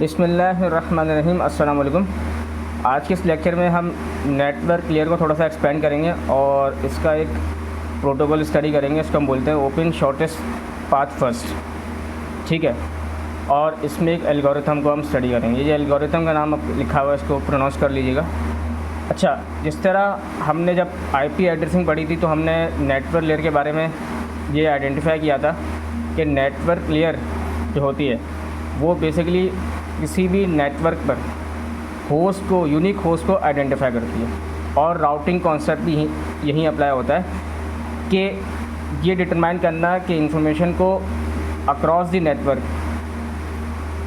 बिस्मिल्लाहिर्रहमानिर्रहीम। अस्सलाम वालेकुम। आज के इस लेक्चर में हम नेटवर्क लेयर को थोड़ा सा एक्सपेंड करेंगे और इसका एक प्रोटोकॉल स्टडी करेंगे। इसको हम बोलते हैं ओपन शॉर्टेस्ट पाथ फर्स्ट, ठीक है। और इसमें एक एल्गोरिथम को हम स्टडी करेंगे। ये एल्गोरिथम का नाम लिखा हुआ है, इसको प्रोनाउंस कर लीजिएगा। अच्छा, जिस तरह हमने जब आईपी एड्रेसिंग पढ़ी थी तो हमने नेटवर्क लेयर के बारे में ये आइडेंटिफाई किया था कि नेटवर्क लेयर जो होती है वो बेसिकली किसी भी नेटवर्क पर होस्ट को, यूनिक होस्ट को आइडेंटिफाई करती है। और राउटिंग कॉन्सेप्ट भी यहीं अप्लाई होता है कि ये डिटरमाइन करना कि इंफॉर्मेशन को अक्रॉस द नेटवर्क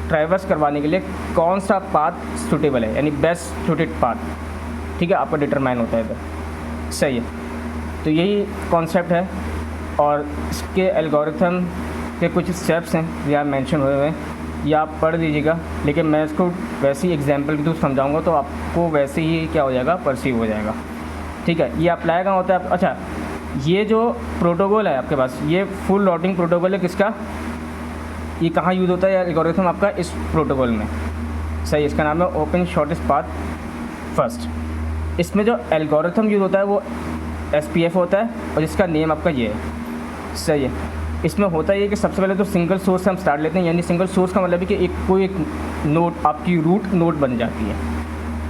ट्रैवर्स करवाने के लिए कौन सा पाथ सूटेबल है, यानी बेस्ट सूटेड पाथ, ठीक है, आपका डिटरमाइन होता है इधर। सही है, तो यही कॉन्सेप्ट है और इसके एल्गोरिथम के कुछ स्टेप्स हैं यहाँ मेंशन हुए हुए हैं, ये आप पढ़ लीजिएगा। लेकिन मैं इसको वैसे ही एग्जांपल के थ्रू समझाऊंगा तो आपको वैसे ही क्या हो जाएगा, परसीव हो जाएगा, ठीक है। ये अप्लाई कहाँ होता है? अच्छा, ये जो प्रोटोकॉल है आपके पास, ये फुल राउटिंग प्रोटोकॉल है किसका, ये कहाँ यूज़ होता है एल्गोरिथम आपका? इस प्रोटोकॉल में। सही, इसका नाम है ओपन शॉर्टेस्ट पाथ फर्स्ट। इसमें जो एल्गोरिथम यूज़ होता है वो SPF होता है और जिसका नेम आपका ये है। सही है, इसमें होता है कि सबसे पहले तो सिंगल सोर्स से हम स्टार्ट लेते हैं, यानी सिंगल सोर्स का मतलब है कि कोई एक नोड आपकी रूट नोड बन जाती है।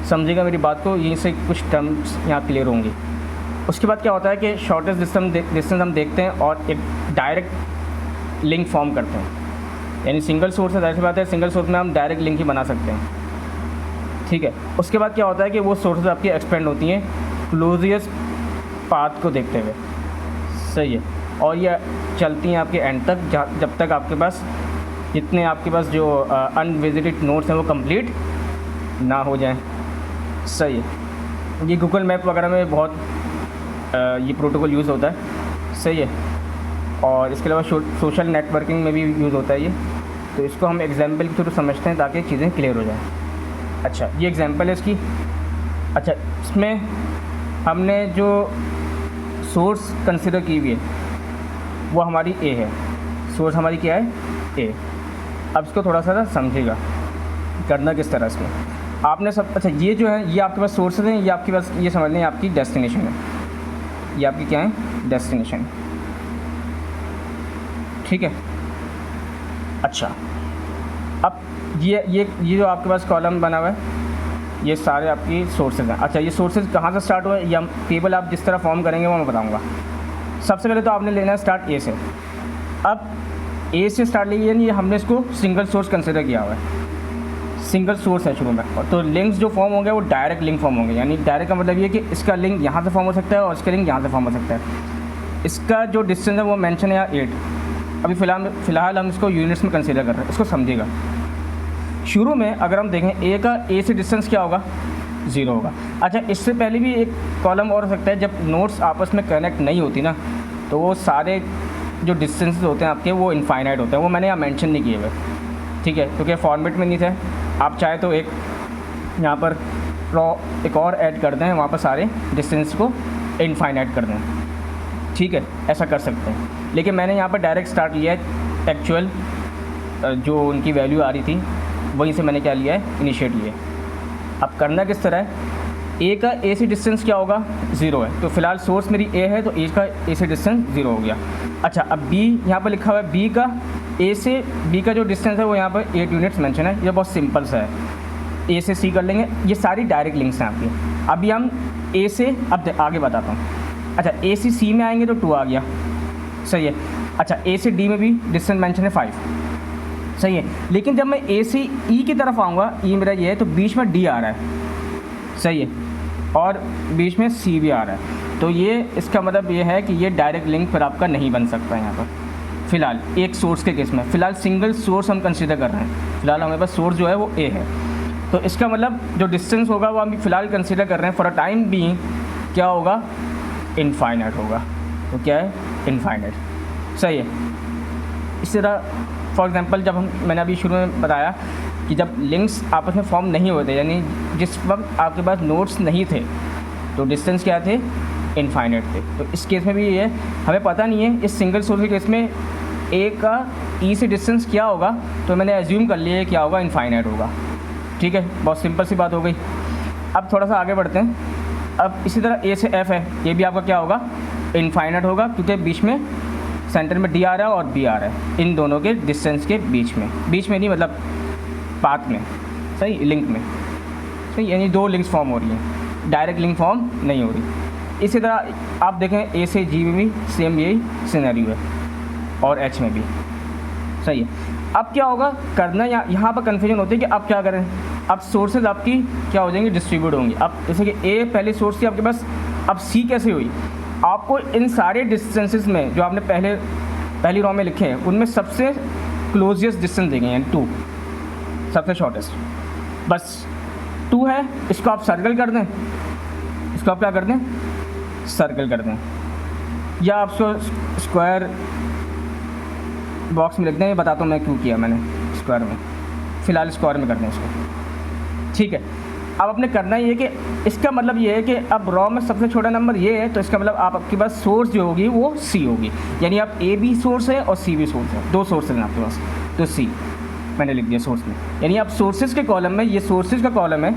समझिएगा मेरी बात को, यहीं से कुछ टर्म्स यहाँ क्लियर होंगी। उसके बाद क्या होता है कि शॉर्टेस्ट डिस्टेंस हम देखते हैं और एक डायरेक्ट लिंक फॉर्म करते हैं, यानी सिंगल सोर्स है, जाहिर सी बात है सिंगल सोर्स में हम डायरेक्ट लिंक ही बना सकते हैं, ठीक है। उसके बाद क्या होता है कि वो सोर्सेज आपकी एक्सपेंड होती हैं क्लोजियस्ट पाथ को देखते हुए। सही है, और ये चलती हैं आपके एंड तक, जब तक आपके पास जितने आपके पास जो अनविजिटेड नोड्स हैं वो कंप्लीट ना हो जाएं। सही है, ये गूगल मैप वगैरह में बहुत ये प्रोटोकॉल यूज़ होता है। सही है, और इसके अलावा सोशल नेटवर्किंग में भी यूज़ होता है ये। तो इसको हम एग्जाम्पल के थ्रू समझते हैं ताकि चीज़ें क्लियर हो जाएँ। अच्छा, ये एग्जाम्पल है इसकी। अच्छा, इसमें हमने जो सोर्स कंसिडर की हुई है वो हमारी A है। सोर्स हमारी क्या है? A। अब इसको थोड़ा सा समझिएगा करना किस तरह से आपने सब। अच्छा, ये जो है ये आपके पास सोर्सेज हैं, ये आपके पास, ये समझ लें आपकी डेस्टिनेशन है। ये आपकी क्या है? डेस्टिनेशन, ठीक है। अच्छा, अब ये जो आपके पास कॉलम बना हुआ है ये सारे आपकी सोर्सेज हैं। अच्छा, ये सोर्सेज कहाँ से स्टार्ट हुए, या टेबल आप जिस तरह फॉर्म करेंगे वो मैं बताऊँगा। सबसे पहले तो आपने लेना है स्टार्ट A से। अब A से स्टार्ट लीजिए, यानी हमने इसको सिंगल सोर्स कंसिडर किया हुआ है, सिंगल सोर्स है शुरू में। तो लिंक्स जो फॉर्म होंगे वो डायरेक्ट लिंक फॉर्म होंगे, यानी डायरेक्ट का मतलब ये कि इसका लिंक यहाँ से फॉर्म हो सकता है और इसका लिंक यहाँ से फॉर्म हो सकता है। इसका जो डिस्टेंस है वो मेंशन है यहाँ 8। अभी फ़िलहाल हम इसको यूनिट्स में कंसिडर कर रहे हैं, इसको समझिएगा। शुरू में अगर हम देखें A से डिस्टेंस क्या होगा? 0 होगा। अच्छा, इससे पहले भी एक कॉलम और हो सकता है, जब नोड्स आपस में कनेक्ट नहीं होती ना तो वो सारे जो डिस्टेंसेस होते हैं आपके वो इनफाइनाइट होते हैं। वो मैंने यहाँ मेंशन नहीं किए हुए, ठीक है, क्योंकि फॉर्मेट में नहीं थे। आप चाहे तो एक यहाँ पर एक और ऐड कर दें, वहाँ पर सारे डिस्टेंस को इनफाइनाइट कर दें, ठीक है, ऐसा कर सकते हैं। लेकिन मैंने यहाँ पर डायरेक्ट स्टार्ट लिया है, एक्चुअल जो उनकी वैल्यू आ रही थी वहीं से मैंने क्या लिया है, इनिशिएट लिया। अब करना किस तरह है? A से डिस्टेंस क्या होगा? 0 है। तो फिलहाल सोर्स मेरी A है तो A से डिस्टेंस 0 हो गया। अच्छा, अब B यहाँ पर लिखा हुआ है, A से B का जो डिस्टेंस है वो यहाँ पर 8 यूनिट्स मेंशन है। ये बहुत सिंपल सा है, A से C कर लेंगे। ये सारी डायरेक्ट लिंक्स हैं आपकी। अभी हम A से, अब आगे बताता हूँ। अच्छा, A से C में आएंगे तो 2 आ गया, सही है। अच्छा, A से D में भी डिस्टेंस मेंशन है 5, सही है। लेकिन जब मैं A से E की तरफ आऊँगा, E मेरा ये है, तो बीच में D आ रहा है, सही है, और बीच में C भी आ रहा है। तो ये इसका मतलब ये है कि ये डायरेक्ट लिंक फिर आपका नहीं बन सकता यहाँ पर फ़िलहाल एक सोर्स के केस में। फ़िलहाल सिंगल सोर्स हम कंसीडर कर रहे हैं, फ़िलहाल हमारे पास सोर्स जो है वो A है। तो इसका मतलब जो डिस्टेंस होगा वो हम फ़िलहाल कंसीडर कर रहे हैं, फॉर अ टाइम बीइंग क्या होगा? इनफाइनाइट होगा। तो क्या है? इनफाइनाइट, सही है। इसी तरह फॉर एग्जांपल जब मैंने अभी शुरू में बताया कि जब लिंक्स आपस में फॉर्म नहीं होते, यानी जिस वक्त आपके पास नोड्स नहीं थे तो डिस्टेंस क्या थे? इनफाइनाइट थे। तो इस केस में भी ये हमें पता नहीं है, इस सिंगल सोर्स के केस में ए का ई से डिस्टेंस क्या होगा, तो मैंने एज्यूम कर लिया क्या होगा, इनफाइनाइट होगा। ठीक है, बहुत सिंपल सी बात हो गई। अब थोड़ा सा आगे बढ़ते हैं। अब इसी तरह ए से एफ है, ये भी आपका क्या होगा, इनफाइनाइट होगा, क्योंकि बीच में सेंटर में डी आ रहा है और बी आ रहा है, इन दोनों के डिस्टेंस के बीच में नहीं मतलब पाथ में, सही, लिंक में, सही, यानी दो लिंक्स फॉर्म हो रही हैं, डायरेक्ट लिंक फॉर्म नहीं हो रही। इसी तरह आप देखें ए से जी में भी सेम यही सिनेरियो है और एच में भी, सही है। अब क्या होगा करना, यहाँ पर कन्फ्यूजन होती है कि आप क्या करें। अब सोर्सेज आपकी क्या हो जाएंगी, डिस्ट्रीब्यूट होंगी। अब जैसे कि ए पहले सोर्स थी आपके पास, अब सी कैसे हुई, आपको इन सारे डिस्टेंसेस में जो आपने पहली रो में लिखे हैं उनमें सबसे क्लोजेस्ट डिस्टेंस देंगे, यानी 2, सबसे शॉर्टेस्ट, बस 2 है। इसको आप सर्कल कर दें, इसको आप क्या कर दें, सर्कल कर दें, या आप उसको स्क्वायर बॉक्स में लिख दें। ये बताता हूँ मैं क्यों किया मैंने स्क्वायर में, फ़िलहाल स्क्वायर में कर दें इसको। ठीक है, अब आपने करना ये है कि इसका मतलब ये है कि अब रॉ में सबसे छोटा नंबर ये है, तो इसका मतलब आपके पास सोर्स जो होगी वो सी होगी, यानी आप ए भी सोर्स है और सी भी सोर्स है, 2 सोर्सेज हैं आपके पास, तो सी मैंने लिख दिया सोर्स में। यानी आप सोर्सेज के कॉलम में, ये सोर्सेज का कॉलम है,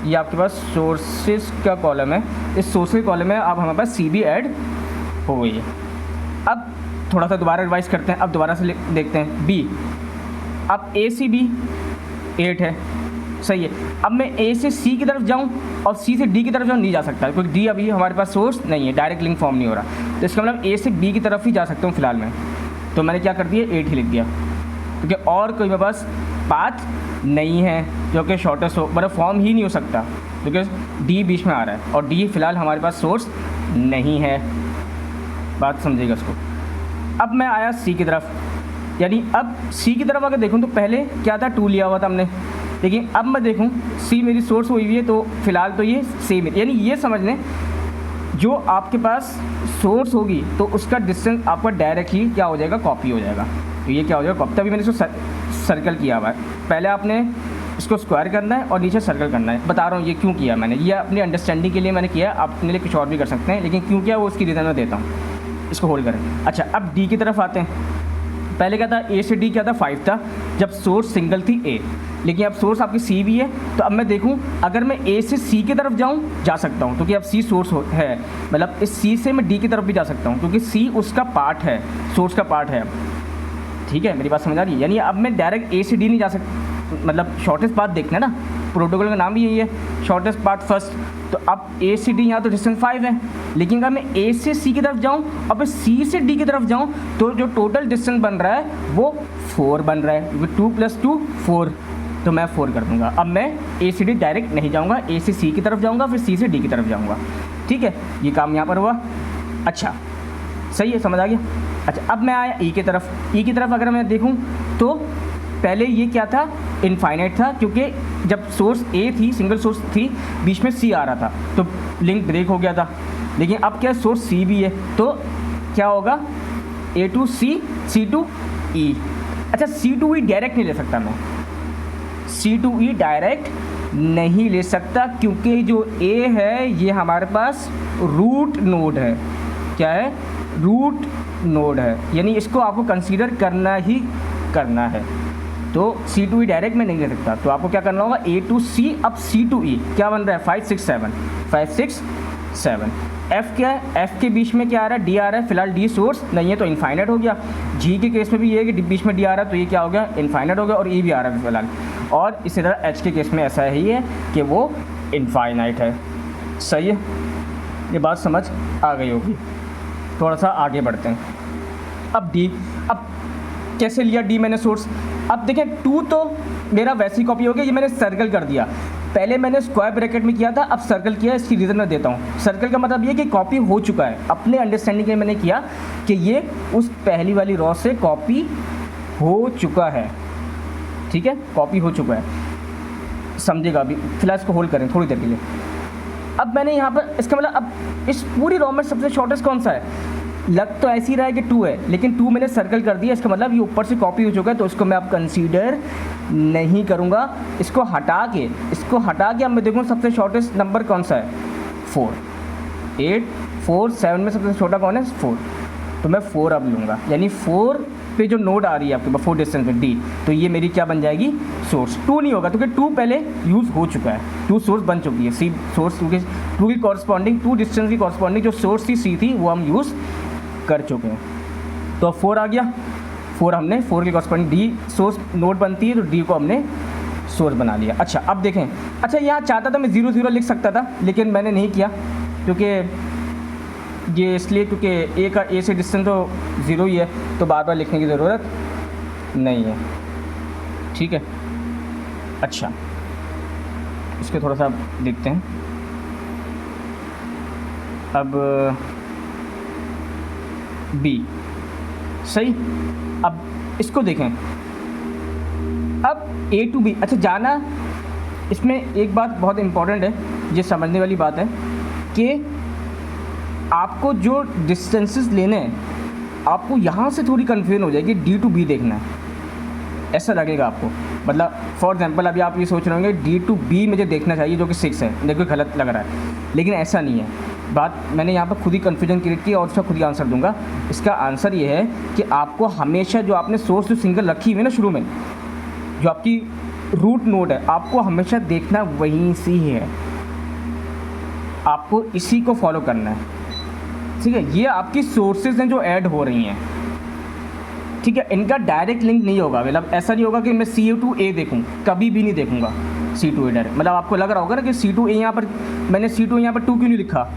ये आपके पास सोर्सेज का कॉलम है, इस सोर्सेज के कॉलम में आप हमारे पास सी भी ऐड हो गई है। अब थोड़ा सा दोबारा रिवाइज करते हैं, अब दोबारा से देखते हैं बी। अब ए सी बी 8 है, सही है। अब मैं ए से सी की तरफ जाऊं और सी से डी की तरफ जाऊं, नहीं जा सकता, क्योंकि डी अभी हमारे पास सोर्स नहीं है, डायरेक्ट लिंक फॉर्म नहीं हो रहा, तो इसका मतलब ए से बी की तरफ ही जा सकता हूँ फिलहाल मैं। तो मैंने क्या कर दिया, 8 ही लिख दिया, क्योंकि और कोई मेरे पास पाथ नहीं है जो कि शॉर्टेस्ट हो, मतलब फॉर्म ही नहीं हो सकता, क्योंकि डी बीच में आ रहा है और डी फिलहाल हमारे पास सोर्स नहीं है। बात समझिएगा इसको। अब मैं आया सी की तरफ, यानी अब सी की तरफ अगर देखूँ तो पहले क्या था, 2 लिया हुआ था हमने, लेकिन अब मैं देखूं सी मेरी सोर्स हुई हुई है, तो फिलहाल तो ये सेम है। यानी ये समझ लें जो आपके पास सोर्स होगी तो उसका डिस्टेंस आपका डायरेक्ट ही क्या हो जाएगा, कॉपी हो जाएगा। तो ये क्या हो जाएगा, कॉपी। तभी मैंने इसको सर्कल किया हुआ है, पहले आपने इसको स्क्वायर करना है और नीचे सर्कल करना है। बता रहा हूँ ये क्यों किया मैंने, ये अपनी अंडरस्टैंडिंग के लिए मैंने किया, अपने लिए कुछ और भी कर सकते हैं, लेकिन क्यों किया वो उसकी रीज़न मैं देता हूँ। इसको होल्ड करें। अच्छा, अब डी की तरफ आते हैं। पहले क्या था, ए से डी क्या था, 5 था जब सोर्स सिंगल थी ए, लेकिन अब सोर्स आपकी सी भी है। तो अब मैं देखूं अगर मैं ए से सी की तरफ जाऊं, जा सकता हूं, क्योंकि अब सी सोर्स है, मतलब इस सी से मैं डी की तरफ भी जा सकता हूं, क्योंकि सी उसका पार्ट है, सोर्स का पार्ट है। ठीक है, मेरी बात समझ आ रही है। यानी अब मैं डायरेक्ट ए से डी नहीं जा सकता, मतलब शॉर्टेस्ट पाथ देखना है ना, प्रोटोकॉल का नाम भी यही है, शॉर्टेस्ट पाथ फर्स्ट। तो अब ए से डी यहाँ तो डिस्टेंस 5 है, लेकिन अगर मैं ए से सी की तरफ जाऊँ और फिर सी से डी की तरफ जाऊँ, तो जो टोटल डिस्टेंस बन रहा है वो 4 बन रहा है, क्योंकि 2 + 2 4, तो मैं 4 कर दूँगा। अब मैं ए से डी डायरेक्ट नहीं जाऊँगा, ए से सी की तरफ जाऊँगा, फिर सी से डी की तरफ जाऊँगा। ठीक है, ये काम यहाँ पर हुआ। अच्छा, सही है, समझ आ गया। अच्छा, अब मैं आया ई की तरफ। ई की तरफ अगर मैं देखूँ तो पहले ये क्या था, इनफाइनाइट था, क्योंकि जब सोर्स ए थी, सिंगल सोर्स थी, बीच में सी आ रहा था, तो लिंक ब्रेक हो गया था। लेकिन अब क्या सोर्स सी भी है, तो क्या होगा, ए टू सी, सी टू ई। अच्छा, सी टू ई डायरेक्ट नहीं ले सकता मैं, सी टू ई डायरेक्ट नहीं ले सकता, क्योंकि जो ए है ये हमारे पास रूट नोड है। क्या है, रूट नोड है, यानी इसको आपको कंसीडर करना ही करना है। तो सी टू ई डायरेक्ट में नहीं ले सकता, तो आपको क्या करना होगा, ए टू सी। अब सी टू ई क्या बन रहा है, 5 6 7, 5 6 7। एफ क्या है, एफ के बीच में क्या आ रहा है, डी आ रहा है, फिलहाल डी सोर्स नहीं है तो इनफाइनाइट हो गया। जी के केस में भी ये है कि बीच में डी आ रहा है, तो ये क्या हो गया, इनफाइनाइट हो गया, और ई भी आ रहा है फिलहाल। और इसी तरह एच के केस में ऐसा ही है कि वो इनफाइनाइट है। सही है, ये बात समझ आ गई होगी। थोड़ा सा आगे बढ़ते हैं। अब डी, अब कैसे लिया डी मैंने सोर्स। अब देखें 2 तो मेरा वैसे ही कॉपी हो गया, ये मैंने सर्कल कर दिया। पहले मैंने स्क्वायर ब्रैकेट में किया था, अब सर्कल किया, इसकी रीज़न मैं देता हूँ। सर्कल का मतलब ये कि कॉपी हो चुका है, अपने अंडरस्टैंडिंग के मैंने किया कि ये उस पहली वाली रॉ से कॉपी हो चुका है। ठीक है, कॉपी हो चुका है, समझेगा। अभी फिलहाल इसको होल्ड करें थोड़ी देर के लिए। अब मैंने यहाँ पर इसका मतलब, अब इस पूरी रॉ में सबसे शॉर्टेस्ट कौन सा है, लग तो ऐसी रहा है कि 2 है, लेकिन 2 मैंने सर्कल कर दिया, इसका मतलब ये ऊपर से कॉपी हो चुका है, तो इसको मैं अब कंसीडर नहीं करूँगा। इसको हटा के अब मैं देखूँ सबसे शॉर्टेस्ट नंबर कौन सा है, 4, 8 4 7 में सबसे छोटा कौन है, 4, तो मैं 4 अब लूँगा। यानी 4 पे जो नोड आ रही है आपके पास 4 डिस्टेंस पे D, तो ये मेरी क्या बन जाएगी, सोर्स। 2 नहीं होगा क्योंकि 2 पहले यूज़ हो चुका है, 2 सोर्स बन चुकी है। C सोर्स क्योंकि 2 की कॉरस्पॉन्डिंग 2 डिस्टेंस की कॉरस्पॉन्डिंग जो सोर्स थी C थी वो हम यूज़ कर चुके हैं। तो 4 आ गया, 4 हमने 4 की कॉरस्पॉन्डिंग D सोर्स नोड बनती है तो D को हमने सोर्स बना लिया। अच्छा अब देखें, अच्छा यहाँ चाहता था मैं 0 0 लिख सकता था लेकिन मैंने नहीं किया क्योंकि ये इसलिए क्योंकि A से डिस्टेंस तो 0 ही है, तो बार बार लिखने की ज़रूरत नहीं है, ठीक है। अच्छा इसके थोड़ा सा देखते हैं। अब B सही, अब इसको देखें, अब A to B। अच्छा जाना, इसमें एक बात बहुत इम्पॉर्टेंट है, ये समझने वाली बात है कि आपको जो डिस्टेंसेस लेने हैं आपको यहाँ से थोड़ी कन्फ्यूजन हो जाएगी, D to B देखना है, ऐसा लगेगा आपको। मतलब फॉर एग्जांपल अभी आप ये सोच रहे होंगे D to B मुझे देखना चाहिए जो कि 6 है, देखो गलत लग रहा है, लेकिन ऐसा नहीं है। बात मैंने यहाँ पर खुद ही कन्फ्यूजन क्रिएट की और उसका खुद ही आंसर दूंगा। इसका आंसर ये है कि आपको हमेशा जो आपने सोर्स जो सिंगल रखी हुई है ना शुरू में, जो आपकी रूट नोड है, आपको हमेशा देखना वहीं से ही है, आपको इसी को फॉलो करना है, ठीक है। ये आपकी सोर्सेज हैं जो ऐड हो रही हैं, ठीक है, इनका डायरेक्ट लिंक नहीं होगा। मतलब ऐसा नहीं होगा कि मैं C2A देखूं, कभी भी नहीं देखूंगा C2A डायरेक्ट। मतलब आपको लग रहा होगा ना कि C2A यहाँ पर, मैंने C2 यहाँ पर 2 क्यों नहीं लिखा,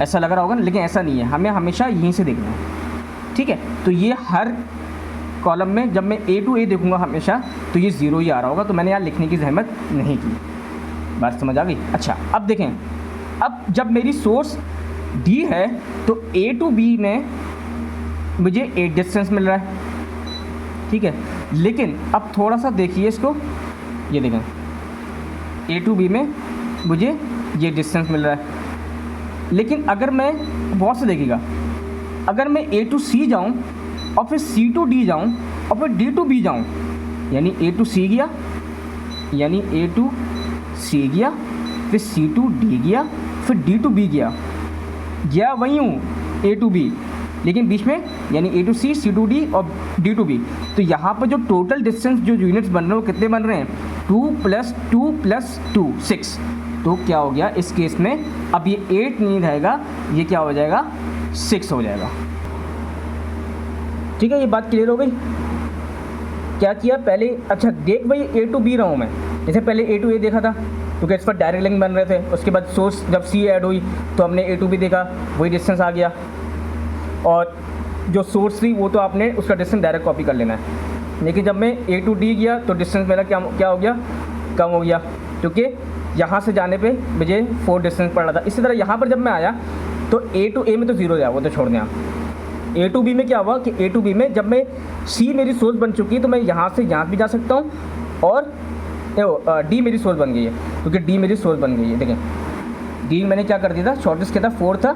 ऐसा लग रहा होगा ना, लेकिन ऐसा नहीं है, हमें हमेशा यहीं से देखना है, ठीक है। तो ये हर कॉलम में जब मैं A to A देखूंगा हमेशा तो ये 0 ही आ रहा होगा, तो मैंने यहाँ लिखने की जहमत नहीं की। बात समझ आ गई। अच्छा अब देखें, अब जब मेरी सोर्स D है तो A to B में मुझे 8 डिस्टेंस मिल रहा है, ठीक है। लेकिन अब थोड़ा सा देखिए इसको, ये देखें A to B में मुझे ये डिस्टेंस मिल रहा है, लेकिन अगर मैं बहुत से देखिएगा, अगर मैं A to C जाऊँ और फिर C to D जाऊँ और फिर D to B जाऊँ, यानी A to C गया, यानी A to C गया, फिर C to D गया, फिर D to B गया वहीं हूँ A to B, लेकिन बीच में यानी A to C, C to D और D to B। तो यहाँ पर जो टोटल डिस्टेंस जो यूनिट्स बन रहे हैं वो कितने बन रहे हैं, 2 + 2 + 2 6। तो क्या हो गया इस केस में, अब ये 8 नहीं रहेगा, ये क्या हो जाएगा 6 हो जाएगा, ठीक है। ये बात क्लियर हो गई। क्या किया पहले, अच्छा देख भाई A to B रहा हूँ मैं, जैसे पहले A to A देखा था क्योंकि इस पर डायरेक्ट लिंक बन रहे थे, उसके बाद सोर्स जब C ऐड हुई तो हमने A to B देखा, वही डिस्टेंस आ गया, और जो सोर्स थी वो तो आपने उसका डिस्टेंस डायरेक्ट कॉपी कर लेना है। लेकिन जब मैं A to D गया तो डिस्टेंस मेरा क्या हो गया, कम हो गया, क्योंकि यहाँ से जाने पे मुझे 4 डिस्टेंस पड़ रहा था। इसी तरह यहाँ पर जब मैं आया तो A to A में तो 0 गया, वो तो छोड़ दें आप। A to B में क्या हुआ कि A to B में जब मैं C मेरी सोर्स बन चुकी है तो मैं यहाँ से यहाँ भी जा सकता हूँ, और D मेरी सोर्स बन गई है, क्योंकि D मेरी सोर्स बन गई है। देखें D मैंने क्या कर दिया था, शॉर्टेस्ट क्या था 4 था,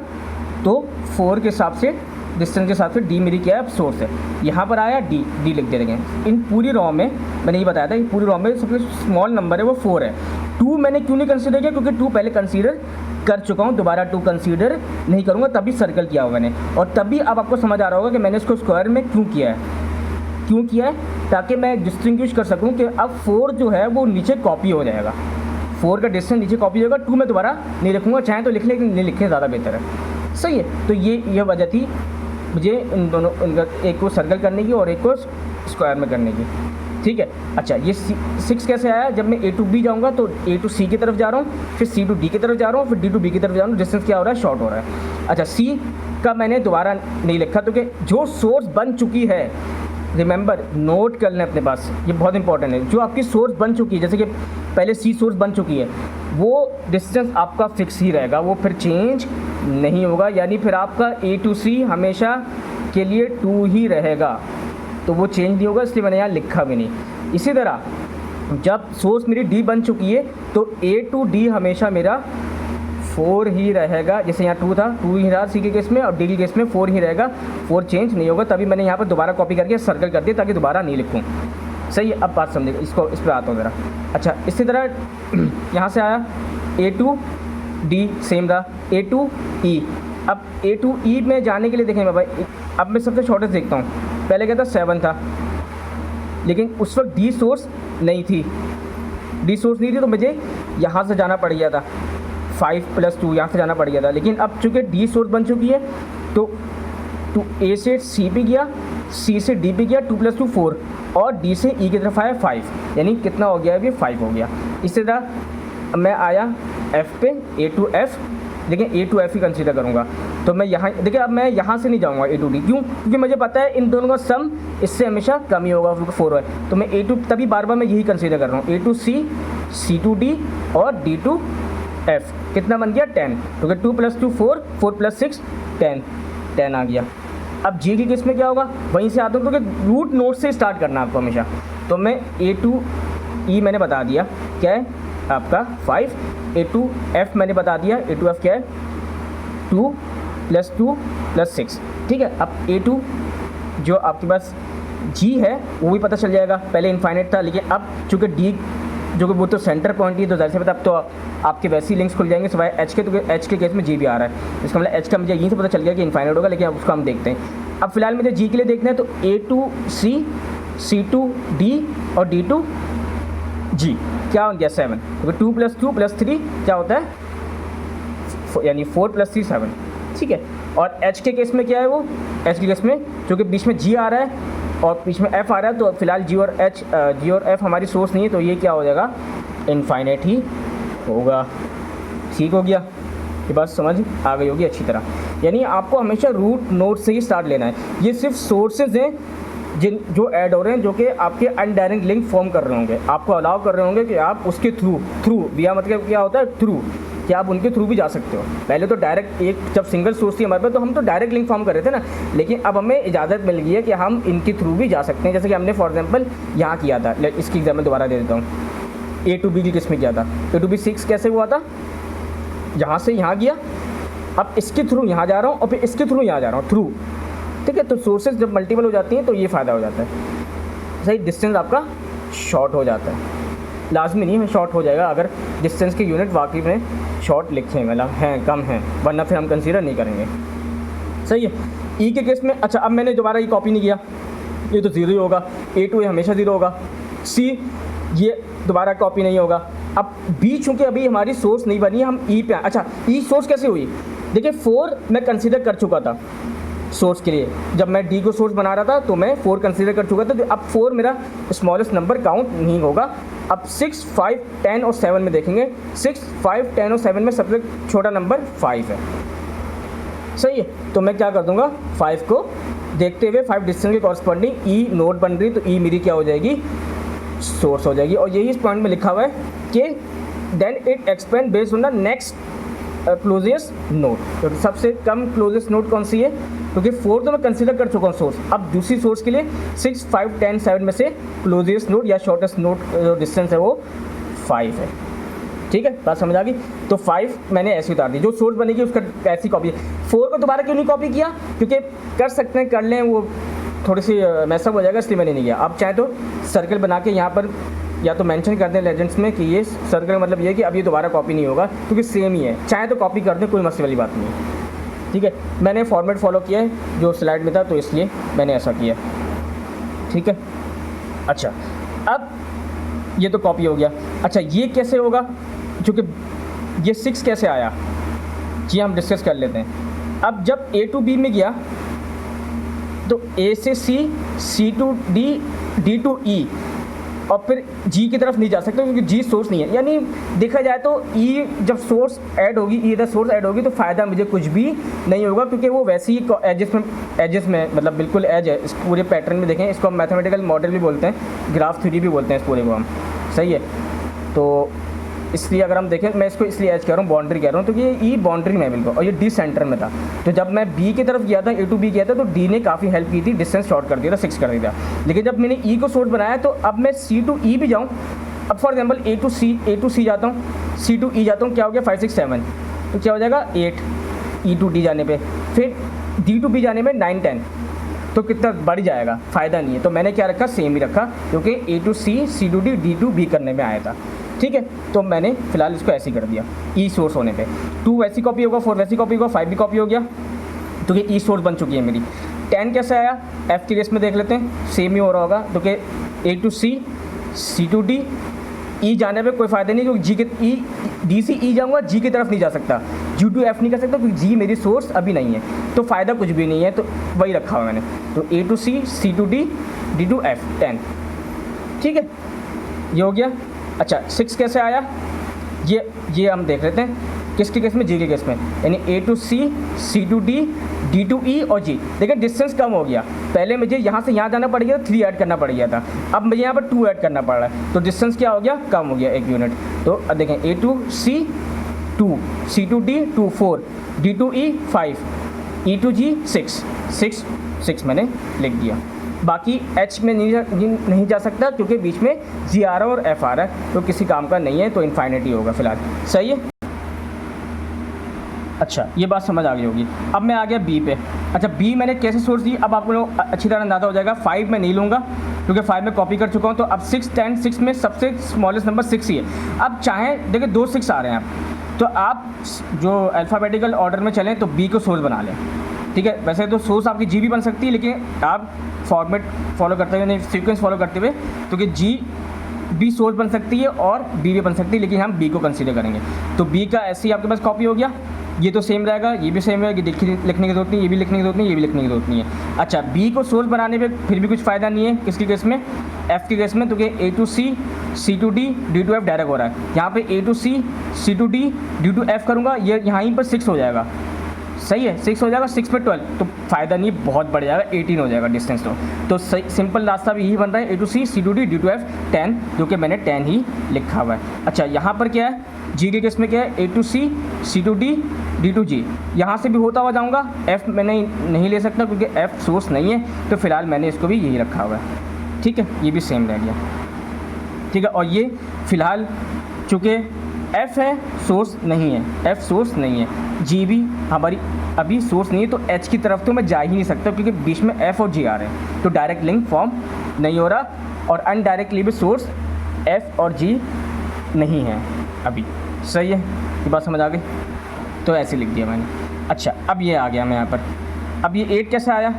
तो 4 के हिसाब से डिस्टेंस के हिसाब से D मेरी क्या है, सोर्स है। यहाँ पर आया D लिख दे देंगे। इन पूरी रॉ में मैंने ये बताया था, पूरी रॉ में सबसे स्मॉल नंबर है वो 4 है। 2 मैंने क्यों नहीं कंसीडर किया, क्योंकि 2 पहले कंसीडर कर चुका हूँ, दोबारा 2 कंसीडर नहीं करूँगा, तभी सर्कल किया हुआ मैंने। और तभी अब आपको समझ आ रहा होगा कि मैंने इसको स्क्वायर में क्यों किया है, ताकि मैं डिस्टिंग्विश कर सकूँ कि अब 4 जो है वो नीचे कॉपी हो जाएगा, 4 का डिस्टेंस नीचे कॉपी होगा, 2 मैं दोबारा नहीं लिखूँगा, चाहे तो लिख ले, नहीं लिखे ज़्यादा बेहतर है, सही है। तो ये वजह थी मुझे इन दोनों, एक को सर्कल करने की और एक को स्क्वायर में करने की, ठीक है। अच्छा ये 6 कैसे आया, जब मैं A to B जाऊँगा तो A to C की तरफ जा रहा हूँ, फिर C to D की तरफ जा रहा हूँ, फिर D to B की तरफ जा रहा हूँ, डिस्टेंस क्या हो रहा है, शॉर्ट हो रहा है। अच्छा C का मैंने दोबारा नहीं लिखा, तो कि जो सोर्स बन चुकी है, रिमेंबर नोट कर लें अपने पास, ये बहुत इंपॉर्टेंट है, जो आपकी सोर्स बन चुकी है, जैसे कि पहले C सोर्स बन चुकी है, वो डिस्टेंस आपका फिक्स ही रहेगा, वो फिर चेंज नहीं होगा, यानी फिर आपका A to C हमेशा के लिए 2 ही रहेगा, तो वो चेंज नहीं होगा, इसलिए मैंने यहाँ लिखा भी नहीं। इसी तरह जब सोर्स मेरी D बन चुकी है तो A to D हमेशा मेरा 4 ही रहेगा, जैसे यहाँ 2 था, 2 ही रहा C के केस में, और D के केस में 4 ही रहेगा, 4 चेंज नहीं होगा। तभी मैंने यहाँ पर दोबारा कॉपी करके सर्कल कर दिया ताकि दोबारा नहीं लिखूँ, सही है। अब बात समझिएगा, इसको इस पर आता हूँ ज़रा। अच्छा इसी तरह यहाँ से आया A to D सेम रहा, A to E। अब A to E में जाने के लिए देखें भाई, अब मैं सबसे शॉर्टेस्ट देखता हूँ, पहले क्या था 7 था, लेकिन उस वक्त डी सोर्स नहीं थी, तो मुझे यहाँ से जाना पड़ गया था 5 + 2 यहाँ से जाना पड़ गया था। लेकिन अब चूँकि डी सोर्स बन चुकी है तो ए से सी पे गया, सी से डी पे गया, 2 + 2 4 और डी से ई की तरफ आया 5, यानी कितना हो गया अभी 5 हो गया। इसी तरह मैं आया एफ पे ए टू एफ, लेकिन ए टू एफ ही कंसीडर करूँगा। तो मैं यहाँ देखिए, अब मैं यहाँ से नहीं जाऊँगा ए टू डी, क्यों? क्योंकि मुझे पता है इन दोनों का सम इससे हमेशा कम ही होगा, 4 है। तो मैं ए टू, तभी बार बार मैं यही कंसीडर कर रहा हूँ, A to C, C to D और डी टू एफ। कितना बन गया 10, क्योंकि 2 + 2 4, 4 + 6 10 आ गया। अब जी के केस में क्या होगा, वहीं से आता हूँ, क्योंकि रूट नोड से स्टार्ट करना है आपको हमेशा। तो मैं ए टू ई मैंने बता दिया क्या है आपका 5, ए टू एफ मैंने बता दिया, ए टू एफ क्या है 2 + 2 + 6, ठीक है। अब ए टू जो आपके पास जी है वो भी पता चल जाएगा, पहले इनफाइनाइट था, लेकिन अब चूँकि डी जो कि वो तो सेंटर पॉइंट ही, तो ज़ाहिर सी बात अब तो आपके वैसे ही लिंक्स खुल जाएंगे सिवाय एच के, तो एच के केस में जी भी आ रहा है, इसका मतलब एच का मुझे यहीं से पता चल गया कि इनफाइनाइट होगा, लेकिन अब उसको हम देखते हैं। अब फिलहाल मुझे जी के लिए देखना है, तो A to C, C to D और डी टू जी क्या हो गया 7, क्योंकि 2 + 2 + 3 क्या होता है, यानी 4 + 3 7, ठीक है। और एच के केस में क्या है, वो एच के केस में चूँकि बीच में जी आ रहा है और बीच में एफ आ रहा है, तो फिलहाल जी और एफ हमारी सोर्स नहीं है, तो ये क्या हो जाएगा इनफाइनाइट ही होगा। ठीक हो गया, ये बात समझ आ गई होगी अच्छी तरह। यानी आपको हमेशा रूट नोड से ही स्टार्ट लेना है। ये सिर्फ सोर्सेज हैं जो ऐड हो रहे हैं, जो कि आपके अनडायरेक्ट लिंक फॉर्म कर रहे होंगे, आपको अलाउ कर रहे होंगे कि आप उसके थ्रू बिया मतलब क्या होता है थ्रू, कि आप उनके थ्रू भी जा सकते हो। पहले तो डायरेक्ट एक जब सिंगल सोर्स थी हमारे पास, तो हम तो डायरेक्ट लिंक फॉर्म कर रहे थे ना, लेकिन अब हमें इजाज़त मिल गई है कि हम इनके थ्रू भी जा सकते हैं। जैसे कि हमने फॉर एग्जांपल यहाँ किया था, इसकी एग्जाम्पल दोबारा दे देता हूँ। ए टू बी की किस में किया था, ए टू बी 6 कैसे हुआ था, यहाँ से यहाँ गया, अब इसके थ्रू यहाँ जा रहा हूँ और फिर इसके थ्रू यहाँ जा रहा हूँ थ्रू, ठीक है। तो सोर्सेज जब मल्टीपल हो जाती हैं तो ये फ़ायदा हो जाता है, सही डिस्टेंस आपका शॉर्ट हो जाता है। लाजमी नहीं है शॉर्ट हो जाएगा अगर डिस्टेंस के यूनिट वाकई में शॉर्ट लिखे मतलब हैं, कम हैं, वरना फिर हम कंसीडर नहीं करेंगे, सही है। ई के केस में अच्छा, अब मैंने दोबारा ये कॉपी नहीं किया, ये तो 0 ही होगा, ए टू ये हमेशा 0 होगा, सी ये दोबारा कॉपी नहीं होगा। अब बी चूँकि अभी हमारी सोर्स नहीं बनी, हम ई पे अच्छा, ई सोर्स कैसे हुई, देखिए 4 मैं कंसीडर कर चुका था सोर्स के लिए, जब मैं डी को सोर्स बना रहा था तो मैं 4 कंसीडर कर चुका था, तो अब 4 मेरा स्मॉलेस्ट नंबर काउंट नहीं होगा। अब 6, 5, 10 और 7 में देखेंगे, 6, 5, 10 और 7 में सबसे छोटा नंबर 5 है, सही है। तो मैं क्या कर दूंगा, 5 को देखते हुए 5 डिस्टेंस के कॉरस्पॉन्डिंग ई नोड बन रही, तो ई मेरी क्या हो जाएगी सोर्स हो जाएगी। और यही इस पॉइंट में लिखा हुआ है कि then it expand based on the next closest node, क्योंकि सबसे कम क्लोजेस्ट नोड कौन सी है, क्योंकि 4 तो मैं कंसीडर कर चुका हूँ सोर्स। अब दूसरी सोर्स के लिए 6, 5, 10, 7 में से क्लोजेस्ट नोड या शॉर्टेस्ट नोड जो डिस्टेंस है वो 5 है, ठीक है। बात समझ आ गई। तो 5 मैंने ऐसे उतार दी, जो सोर्स बनेगी उसका ऐसी कॉपी। 4 को दोबारा क्यों नहीं कॉपी किया, क्योंकि कर सकते हैं, कर लें, वो थोड़ी सी मैसअप हो जाएगा, इसलिए मैंने नहीं किया। आप चाहे तो सर्कल बना के यहाँ पर या तो मेंशन कर दें लेजेंड्स में कि ये सर्कल मतलब ये कि अब ये दोबारा कॉपी नहीं होगा, क्योंकि सेम ही है, चाहे तो कॉपी कर दें, कोई मसले वाली बात नहीं है, ठीक है। मैंने फॉर्मेट फॉलो किया है जो स्लाइड में था, तो इसलिए मैंने ऐसा किया, ठीक है। अच्छा, अब ये तो कॉपी हो गया। अच्छा, ये कैसे होगा, क्योंकि ये 6 कैसे आया, जी हम डिस्कस कर लेते हैं। अब जब ए टू बी में गया तो ए से सी, C to D, D to E, और फिर जी की तरफ नहीं जा सकते क्योंकि जी सोर्स नहीं है। यानी देखा जाए तो ई जब सोर्स ऐड होगी, ई इधर सोर्स ऐड होगी, तो फ़ायदा मुझे कुछ भी नहीं होगा, क्योंकि वो वैसे ही एजेस में मतलब बिल्कुल एज है। इस पूरे पैटर्न में देखें, इसको हम मैथमेटिकल मॉडल भी बोलते हैं, ग्राफ थ्योरी भी बोलते हैं इस पूरे को हम, सही है। तो इसलिए अगर हम देखें, मैं इसको इसलिए एज कह रहा हूँ, बाउंड्री कह रहा हूँ, तो ये ई बाउंड्री में बिल्कुल, और ये डी सेंटर में था। तो जब मैं बी की तरफ गया था, ए टू बी गया था, तो डी ने काफ़ी हेल्प की थी, डिस्टेंस शॉर्ट कर दिया था, 6 कर दिया था। लेकिन जब मैंने ई को सोर्स बनाया, तो अब मैं सी टू ई भी जाऊँ, अब फॉर एग्जाम्पल ए टू सी जाता हूँ, सी टू ई जाता हूँ, क्या हो गया 5, 6, 7, तो क्या हो जाएगा 8 ई टू डी जाने पर, फिर डी टू बी जाने में 9, 10, तो कितना बढ़ जाएगा, फ़ायदा नहीं है। तो मैंने क्या रखा, सेम ही रखा, क्योंकि A to C, C to D, D to B करने में आया था, ठीक है। तो मैंने फिलहाल इसको ऐसे ही कर दिया, ई सोर्स होने पे 2 वैसी कॉपी होगा, 4 वैसी कॉपी होगा, 5 भी कॉपी हो गया, तो ये ई सोर्स बन चुकी है मेरी। 10 कैसे आया, एफ की केस में देख लेते हैं, सेम ही हो रहा होगा। तो कि A to C, C to D, E जाने पे कोई फ़ायदा नहीं, क्योंकि जी के ई डी से ई जाऊँगा, जी की तरफ नहीं जा सकता, जी टू एफ नहीं कर सकता, क्योंकि जी मेरी सोर्स अभी नहीं है, तो फ़ायदा कुछ भी नहीं है, तो वही रखा हुआ मैंने। तो A to C, C to D, D to F 10, ठीक है, ये हो गया। अच्छा 6 कैसे आया, ये हम देख लेते हैं किसके केस में, जी के केस में, यानी A to C, C to D, D to E और जी। देखिए डिस्टेंस कम हो गया, पहले मुझे यहाँ से यहाँ जाना पड़ गया था, 3 ऐड करना पड़ गया था, अब मुझे यहाँ पर 2 ऐड करना पड़ रहा है, तो डिस्टेंस क्या हो गया, कम हो गया 1 यूनिट। तो अब देखें A to C 2, C to D 2, 4, D to E 5, E to G 6 मैंने लिख दिया। बाकी एच में नहीं जा सकता, क्योंकि बीच में जी आ रहा है और एफ आ रहा है, तो किसी काम का नहीं है, तो इन्फाइनिटी होगा फिलहाल, सही है। अच्छा ये बात समझ आ गई होगी। अब मैं आ गया बी पे। अच्छा बी मैंने कैसे सोर्स दी, अब आप लोग अच्छी तरह अंदाज़ा हो जाएगा। 5 में नहीं लूँगा, क्योंकि 5 में कॉपी कर चुका हूँ, तो अब 6, 10, 6 में सबसे स्मॉलेस्ट नंबर 6 ही है। अब चाहें देखिए 2 6 आ रहे हैं, आप तो आप जो अल्फ़ाबेटिकल ऑर्डर में चलें तो बी को सोर्स बना लें, ठीक है। वैसे तो सोर्स आपकी जी भी बन सकती है, लेकिन आप फॉर्मेट फॉलो करते हुए, नहीं सीक्वेंस फॉलो करते हुए, क्योंकि जी बी सोर्स बन सकती है और बी भी बन सकती है, लेकिन हम बी को कंसीडर करेंगे। तो बी का ऐसे ही आपके पास कॉपी हो गया, ये तो सेम रहेगा, ये भी सेम रहेगा, लिखने की जरूरत नहीं, ये भी लिखने की जरूरत नहीं, ये भी लिखने की जरूरत नहीं है। अच्छा बी को सोर्स बनाने में फिर भी कुछ फ़ायदा नहीं है, किसके केस में, एफ के केस में, तो कि A to C, C to D, D to F direct हो रहा है। यहाँ पे A to C, C to D, D to F करूँगा, ये यहाँ पर 6 हो जाएगा, सही है, 6 हो जाएगा, 6 पे 12, तो फ़ायदा नहीं, बहुत बढ़ जाएगा, 18 हो जाएगा डिस्टेंस। तो सही सिंपल रास्ता भी यही बन रहा है, A to C, C to D, D to F 10, जो कि मैंने 10 ही लिखा हुआ है। अच्छा यहाँ पर क्या है, जी के केस में क्या है, A to C, C to D, D to G, यहाँ से भी होता हुआ जाऊँगा, एफ़ मैंने नहीं ले सकता, क्योंकि एफ़ सोर्स नहीं है, तो फिलहाल मैंने इसको भी यही रखा हुआ है, ठीक है, ये भी सेम रह गया, ठीक है। और ये फ़िलहाल चूँकि एफ़ है, सोर्स नहीं है, एफ़ सोर्स नहीं है, जी भी हमारी अभी सोर्स नहीं है, तो एच की तरफ तो मैं जा ही नहीं सकता, क्योंकि बीच में एफ़ और जी आ रहे हैं, तो डायरेक्ट लिंक फॉर्म नहीं हो रहा, और अनडायरेक्टली भी सोर्स एफ़ और जी नहीं है अभी, सही है, ये बात समझ आ गई। तो ऐसे लिख दिया मैंने। अच्छा अब ये आ गया मैं यहाँ पर, अब ये 8 कैसे आया,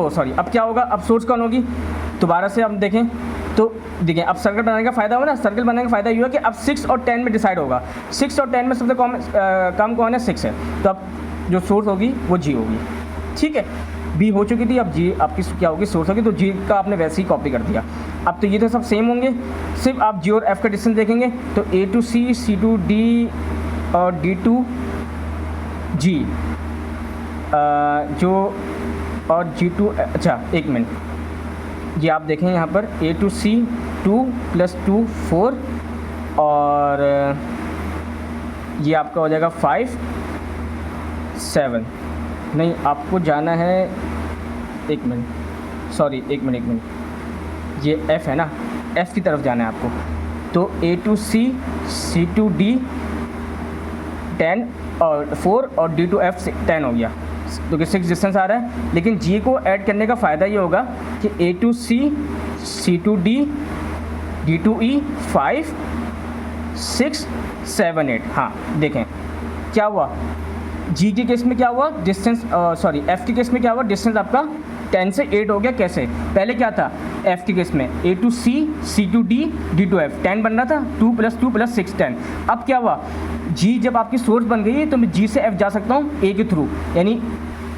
सॉरी, अब क्या होगा, अब सोर्स कौन होगी, दोबारा से अब देखें तो देखिए, अब सर्कल बनाने का फ़ायदा हुआ ना, सर्कल बनाने का फ़ायदा ये हुआ कि अब 6 और 10 में डिसाइड होगा, 6 और 10 में सबसे कम कौन है, 6 है, तो अब जो सोर्स होगी वो जी होगी, ठीक है। बी हो चुकी थी, अब जी आपकी क्या होगी, सोर्स होगी, तो जी का आपने वैसे ही कॉपी कर दिया। अब तो ये तो सब सेम होंगे, सिर्फ आप जी और एफ़ का डिस्टेंस देखेंगे, तो A to C, C to D और डी टू जी जो और जी टू, अच्छा एक मिनट, ये आप देखें यहाँ पर ए टू सी 2 + 2 4, और ये आपका हो जाएगा 5 7, नहीं आपको जाना है, एक मिनट, सॉरी एक मिनट, ये एफ़ है ना, एफ़ की तरफ जाना है आपको, तो A to C, C to D 10 और 4 और डी टू एफ 10 हो गया, तो कि 6 डिस्टेंस आ रहा है। लेकिन जी को ऐड करने का फ़ायदा ये होगा कि A to C, C to D, D to E 5 6 7 8, हाँ देखें क्या हुआ, जी के केस में क्या हुआ, डिस्टेंस सॉरी एफ़ के केस में क्या हुआ, डिस्टेंस आपका 10 से 8 हो गया। कैसे, पहले क्या था एफ़ के केस में A to C, C to D, D to F 10 बन रहा था, 2 + 2 + 6 10। अब क्या हुआ, जी जब आपकी सोर्स बन गई है तो मैं जी से एफ जा सकता हूँ ए के थ्रू, यानी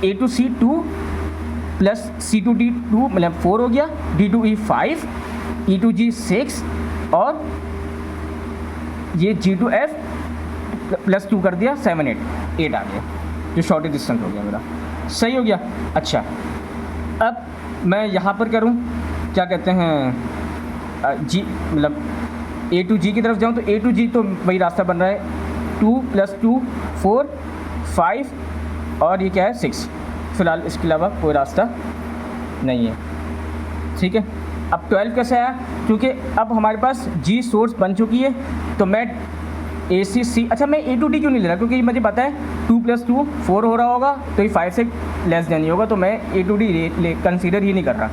A to C 2 + C to D 2 मतलब 4 हो गया, D to E 5, E to G 6, और ये जी टू एफ +2 कर दिया 7 8 आ गया, जो शॉर्टेज डिस्टेंस हो गया मेरा, सही हो गया। अच्छा अब मैं यहाँ पर करूँ क्या कहते हैं, जी मतलब ए टू जी की तरफ जाऊँ, तो ए टू जी तो वही रास्ता बन रहा है, 2 + 2 4 5, और ये क्या है 6, फ़िलहाल इसके अलावा कोई रास्ता नहीं है, ठीक है। अब 12 कैसे आया, क्योंकि अब हमारे पास जी सोर्स बन चुकी है, तो मैं ए सी सी, अच्छा मैं ए टू डी क्यों नहीं ले रहा, क्योंकि मुझे पता है 2 + 2 4 हो रहा होगा, तो ये 5 से लेस देन ही होगा, तो मैं ए टू डी कंसीडर ही नहीं कर रहा।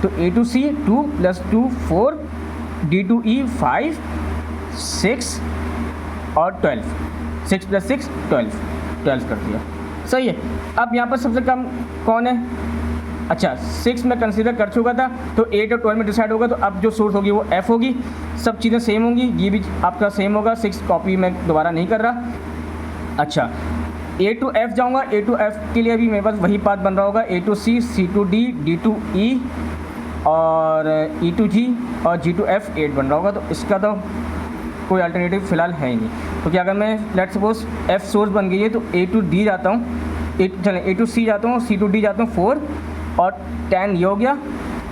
तो A to C 2 + 2 4, D to E 5 6 और 12, 6 + 6 12 कर दिया, सही है। अब यहाँ पर सबसे कम कौन है? अच्छा 6 में कंसीडर कर चुका था, तो 8 और 12 में डिसाइड होगा, तो अब जो सोर्स होगी वो F होगी, सब चीज़ें सेम होंगी, ये भी आपका सेम होगा, 6 कॉपी मैं दोबारा नहीं कर रहा। अच्छा A to F जाऊँगा, A to F के लिए भी मेरे पास वही पाथ बन रहा होगा, A to C, C to D, D to E और E to G और G to F 8 बन रहा होगा। तो इसका तो कोई अल्टरनेटिव फ़िलहाल है ही नहीं। तो क्या अगर मैं लेट्स सपोज F सोर्स बन गई है तो A to D जाता हूँ, A to C जाता हूँ, C to D जाता हूँ 4 और 10 ये हो गया,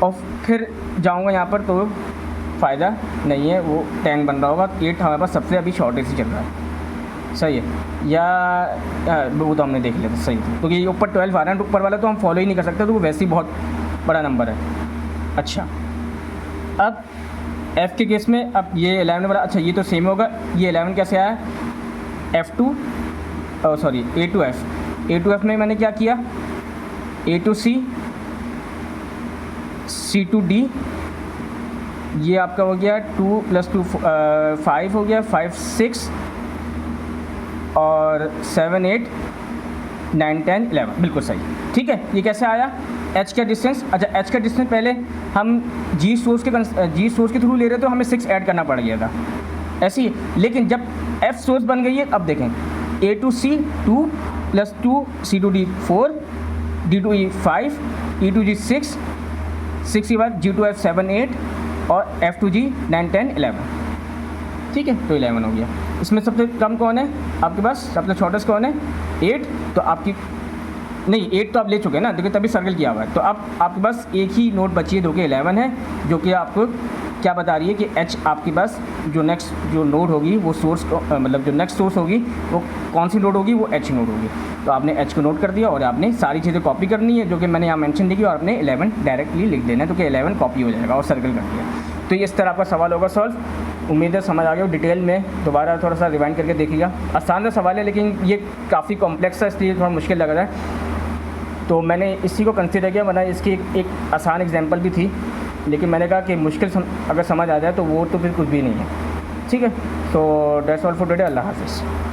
और फिर जाऊँगा यहाँ पर तो फ़ायदा नहीं है, वो 10 बन रहा होगा। 8 हमारे पास सबसे अभी शॉर्टेज ही चल रहा है, सही है। या वो तो हमने देख लिया था, सही था। तो ये ऊपर 12 आ रहा है, ऊपर वाला तो हम फॉलो ही नहीं कर सकते, तो वो वैसे ही बहुत बड़ा नंबर है। अच्छा अब F के केस में अब ये 11 वाला, अच्छा ये तो सेम होगा, ये 11 कैसे आया? F2 sorry A to F, A to F में मैंने क्या किया? A to C, C to D, ये आपका हो गया 2 + 2 5 हो गया, 5 6 और 7 8 9 10 11, बिल्कुल सही, ठीक है। ये कैसे आया? H का डिस्टेंस, अच्छा H का डिस्टेंस पहले हम G सोर्स के थ्रू ले रहे तो हमें 6 ऐड करना पड़ गया था ऐसे ही, लेकिन जब F सोर्स बन गई है, अब देखें A to C 2 + 2, C to D 4, D to E 5, E to G 6, 6 के बाद G to F 7 8 और F to G 9 10 11, ठीक है। तो 11 हो गया। इसमें सबसे कम कौन है आपके पास? सबसे शॉर्टेस्ट कौन है? 8। तो आपकी नहीं 8 तो आप ले चुके हैं ना, देखिए तभी सर्कल किया हुआ है। तो अब आपके पास एक ही नोट बची है जो कि 11 है, जो कि आपको क्या बता रही है कि H आपके पास जो नेक्स्ट जो नोड होगी वो सोर्स को मतलब जो नेक्स्ट सोर्स होगी वो कौन सी नोड होगी? वो H नोड होगी। तो आपने H को नोट कर दिया और आपने सारी चीज़ें कॉपी करनी है जो कि मैंने यहाँ मेंशन की, और आपने 11 डायरेक्टली लिख देना है, तो कि 11 कॉपी हो जाएगा और सर्कल कर दिया। तो ये इस तरह आपका सवाल होगा सॉल्व। उम्मीद है समझ आ गया। डिटेल में दोबारा थोड़ा सा रिवाइंड करके देखिएगा। आसान सा सवाल है लेकिन ये काफ़ी कॉम्प्लेक्स है, इसलिए थोड़ा मुश्किल लग रहा है। तो मैंने इसी को कंसिडर किया, वरना इसकी एक आसान एग्जांपल भी थी, लेकिन मैंने कहा कि मुश्किल अगर समझ आ जाए तो वो तो फिर कुछ भी नहीं है, ठीक है। तो दैट्स ऑल फॉर टुडे। अल्लाह हाफ़िज़।